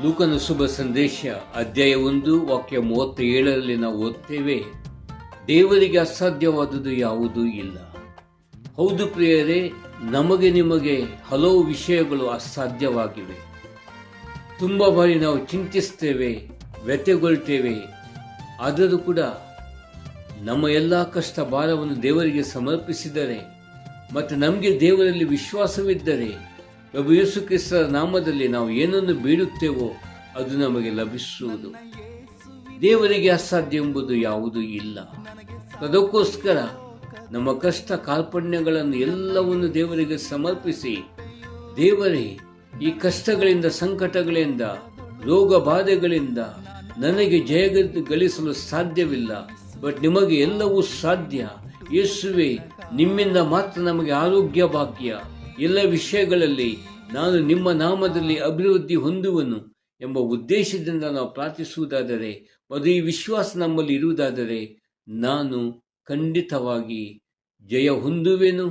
ಲೂಕನ ಶುಭ ಸಂದೇಶ ಅಧ್ಯಾಯ 1 ವಾಕ್ಯ 37ರಲ್ಲಿ ನಾವು ಓದ್ತೇವೆ, ದೇವರಿಗೆ ಅಸಾಧ್ಯವಾದುದು ಯಾವುದೂ ಇಲ್ಲ. ಹೌದು ಪ್ರಿಯರೇ, ನಮಗೆ ನಿಮಗೆ ಹಲವು ವಿಷಯಗಳು ಅಸಾಧ್ಯವಾಗಿವೆ. ತುಂಬ ಬಾರಿ ನಾವು ಚಿಂತಿಸ್ತೇವೆ, ವ್ಯಥೆಗೊಳ್ತೇವೆ. ಆದರೂ ಕೂಡ ನಮ್ಮ ಎಲ್ಲ ಕಷ್ಟ ಭಾರವನ್ನು ದೇವರಿಗೆ ಸಮರ್ಪಿಸಿದರೆ ಮತ್ತು ನಮಗೆ ದೇವರಲ್ಲಿ ವಿಶ್ವಾಸವಿದ್ದರೆ ಪ್ರಭು ಯೇಸು ಕ್ರಿಸ್ತರ ನಾಮದಲ್ಲಿ ನಾವು ಏನನ್ನು ಬೇಡುತ್ತೇವೋ ಅದು ನಮಗೆ ಲಭಿಸುವುದು. ದೇವರಿಗೆ ಅಸಾಧ್ಯ ಎಂಬುದು ಯಾವುದೂ ಇಲ್ಲ. ಅದಕ್ಕೋಸ್ಕರ ನಮ್ಮ ಕಷ್ಟ ಕಾರ್ಪಣ್ಯಗಳನ್ನು ಎಲ್ಲವನ್ನು ದೇವರಿಗೆ ಸಮರ್ಪಿಸಿ, ದೇವರೇ, ಈ ಕಷ್ಟಗಳಿಂದ, ಸಂಕಟಗಳಿಂದ, ರೋಗ ಬಾಧೆಗಳಿಂದ ನನಗೆ ಜಯ ಗಳಿಸಲು ಸಾಧ್ಯವಿಲ್ಲ, ಬಟ್ ನಿಮಗೆ ಎಲ್ಲವೂ ಸಾಧ್ಯ. ಯೇಸುವೆ, ನಿಮ್ಮಿಂದ ಮಾತ್ರ ನಮಗೆ ಆರೋಗ್ಯ ಭಾಗ್ಯ. ಎಲ್ಲ ವಿಷಯಗಳಲ್ಲಿ ನಾನು ನಿಮ್ಮ ನಾಮದಲ್ಲಿ ಅಭಿವೃದ್ಧಿ ಹೊಂದುವನು ಎಂಬ ಉದ್ದೇಶದಿಂದ ನಾವು ಪ್ರಾರ್ಥಿಸುವುದಾದರೆ ಮತ್ತು ಈ ವಿಶ್ವಾಸ ನಮ್ಮಲ್ಲಿ ಇರುವುದಾದರೆ ನಾನು ಖಂಡಿತವಾಗಿ ಜಯ ಹೊಂದುವೆನು